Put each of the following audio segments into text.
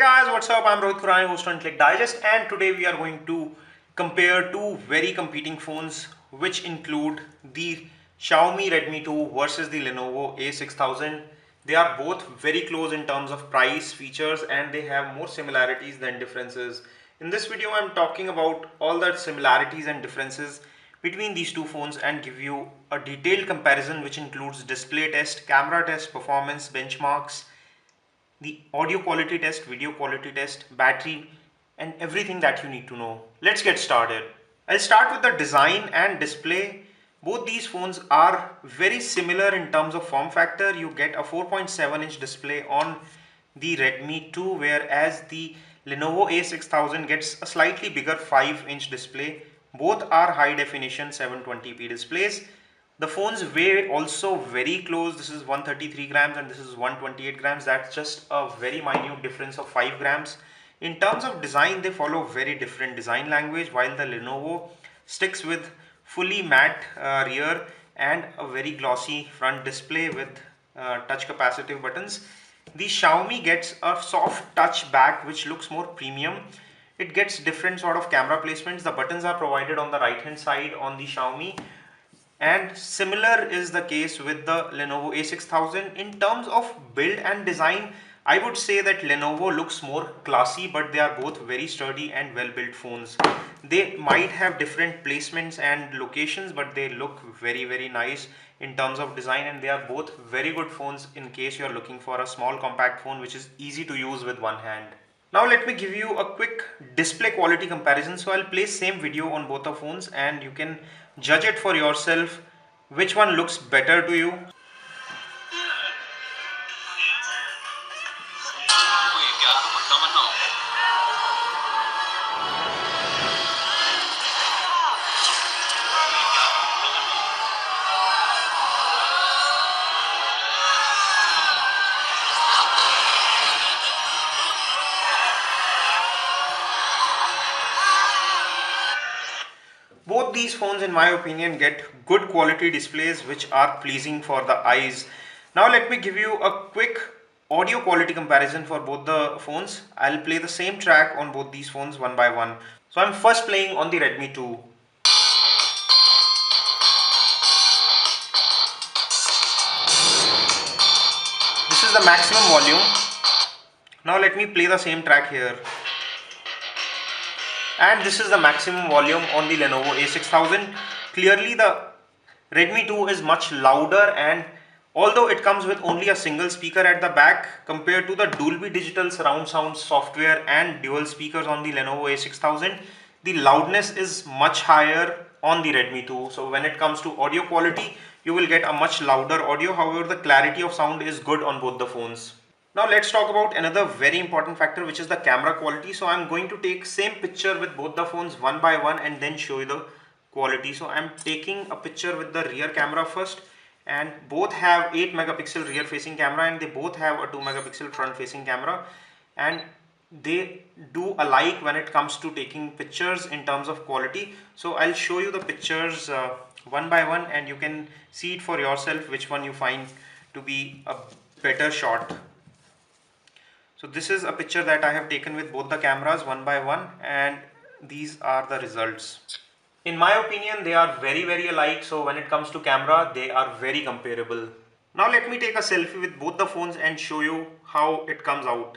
Guys, what's up? I'm Rohit Khurana, host on Intellect Digest, and today we are going to compare two very competing phones, which include the Xiaomi Redmi 2 versus the Lenovo A6000. They are both very close in terms of price, features, and they have more similarities than differences. In this video, I'm talking about all the similarities and differences between these two phones and give you a detailed comparison which includes display test, camera test, performance benchmarks, the audio quality test, video quality test, battery, and everything that you need to know. Let's get started. I'll start with the design and display. Both these phones are very similar in terms of form factor. You get a 4.7-inch display on the Redmi 2, whereas the Lenovo A6000 gets a slightly bigger 5-inch display. Both are high definition 720p displays. The phones weigh also very close. This is 133 grams and this is 128 grams. That's just a very minute difference of 5 grams. In terms of design, they follow very different design language. While the Lenovo sticks with fully matte rear and a very glossy front display with touch capacitive buttons, the Xiaomi gets a soft touch back which looks more premium. It gets different sort of camera placements. The buttons are provided on the right hand side on the Xiaomi, and similar is the case with the Lenovo A6000. In terms of build and design, I would say that Lenovo looks more classy, but they are both very sturdy and well built phones. They might have different placements and locations, but they look very nice in terms of design, and they are both very good phones in case you are looking for a small compact phone which is easy to use with one hand. Now let me give you a quick display quality comparison. So I'll place same video on both the phones and you can judge it for yourself which one looks better to you. Both these phones, in my opinion, get good quality displays which are pleasing for the eyes. Now let me give you a quick audio quality comparison for both the phones. I'll play the same track on both these phones one by one. So I'm first playing on the Redmi 2. This is the maximum volume. Now let me play the same track here. And this is the maximum volume on the Lenovo A6000. Clearly the Redmi 2 is much louder, and although it comes with only a single speaker at the back, compared to the Dolby Digital surround sound software and dual speakers on the Lenovo A6000, the loudness is much higher on the Redmi 2. So when it comes to audio quality, you will get a much louder audio. However, the clarity of sound is good on both the phones. Now let's talk about another very important factor, which is the camera quality. So I'm going to take same picture with both the phones one by one and then show you the quality. So I'm taking a picture with the rear camera first, and both have 8 megapixel rear facing camera and they both have a 2 megapixel front facing camera, and they do alike when it comes to taking pictures in terms of quality. So I'll show you the pictures one by one and you can see it for yourself which one you find to be a better shot. So this is a picture that I have taken with both the cameras one by one, and these are the results. In my opinion, they are very alike. So when it comes to camera, they are very comparable. Now let me take a selfie with both the phones and show you how it comes out.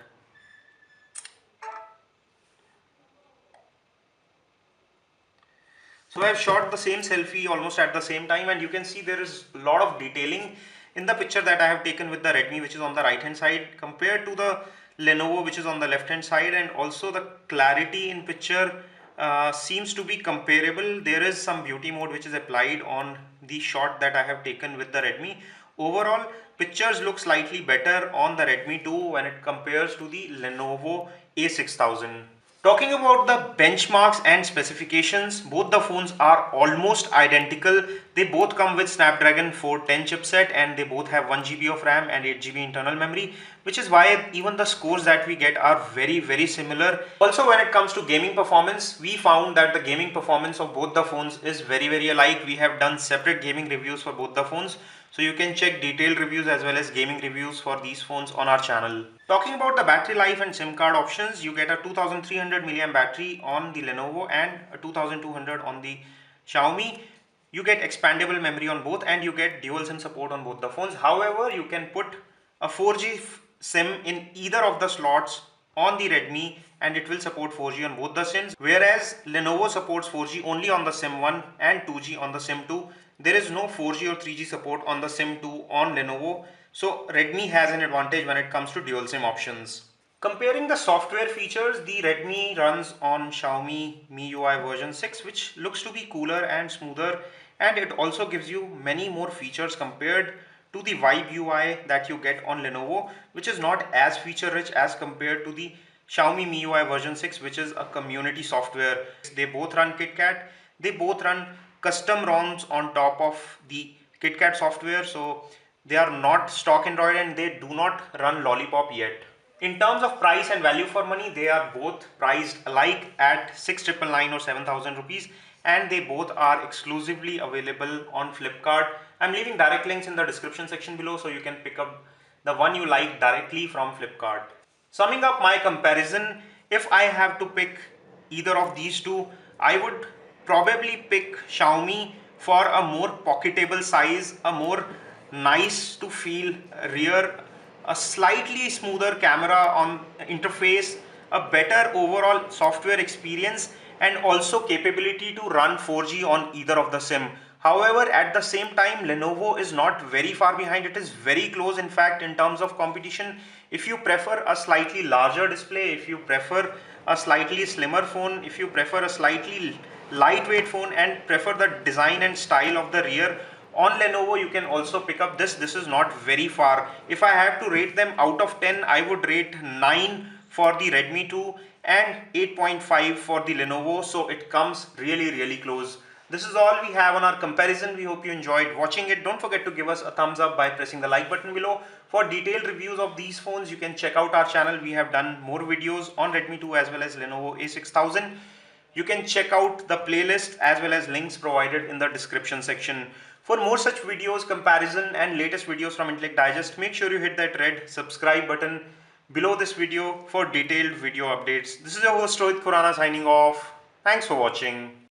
So I have shot the same selfie almost at the same time, and you can see there is a lot of detailing in the picture that I have taken with the Redmi, which is on the right hand side, compared to the Lenovo, which is on the left hand side, and also the clarity in picture seems to be comparable. There is some beauty mode which is applied on the shot that I have taken with the Redmi. Overall, pictures look slightly better on the Redmi 2 when it compares to the Lenovo A6000. Talking about the benchmarks and specifications, both the phones are almost identical. They both come with Snapdragon 410 chipset and they both have 1 GB of RAM and 8 GB internal memory, which is why even the scores that we get are very similar. Also, when it comes to gaming performance, we found that the gaming performance of both the phones is very alike. We have done separate gaming reviews for both the phones. So you can check detailed reviews as well as gaming reviews for these phones on our channel. Talking about the battery life and SIM card options, you get a 2300 mAh battery on the Lenovo and a 2200 on the Xiaomi. You get expandable memory on both and you get dual SIM support on both the phones. However, you can put a 4G SIM in either of the slots on the Redmi and it will support 4G on both the SIMs, whereas Lenovo supports 4G only on the SIM 1 and 2G on the SIM 2. There is no 4G or 3G support on the SIM 2 on Lenovo, so Redmi has an advantage when it comes to dual SIM options. Comparing the software features, the Redmi runs on Xiaomi MIUI version 6, which looks to be cooler and smoother, and it also gives you many more features compared to the Vibe UI that you get on Lenovo, which is not as feature rich as compared to the Xiaomi MIUI version 6, which is a community software. They both run KitKat, they both run custom ROMs on top of the KitKat software, so they are not stock Android and they do not run Lollipop yet. In terms of price and value for money, they are both priced alike at 6,999 or 7,000 rupees, and they both are exclusively available on Flipkart. I'm leaving direct links in the description section below so you can pick up the one you like directly from Flipkart. Summing up my comparison, if I have to pick either of these two, I would probably pick Xiaomi for a more pocketable size, a more nice to feel rear, a slightly smoother camera on interface, a better overall software experience, and also capability to run 4G on either of the SIM. However, at the same time, Lenovo is not very far behind. It is very close, in fact, in terms of competition. If you prefer a slightly larger display, if you prefer a slightly slimmer phone, if you prefer a slightly lightweight phone and prefer the design and style of the rear, on Lenovo you can also pick up this. This is not very far. If I have to rate them out of 10, I would rate 9 for the Redmi 2 and 8.5 for the Lenovo, so it comes really close. This is all we have on our comparison. We hope you enjoyed watching it. Don't forget to give us a thumbs up by pressing the like button below. For detailed reviews of these phones, you can check out our channel. We have done more videos on Redmi 2 as well as Lenovo A6000. You can check out the playlist as well as links provided in the description section. For more such videos, comparison and latest videos from Intellect Digest, make sure you hit that red subscribe button below this video for detailed video updates. This is your host Rohit Khurana signing off. Thanks for watching.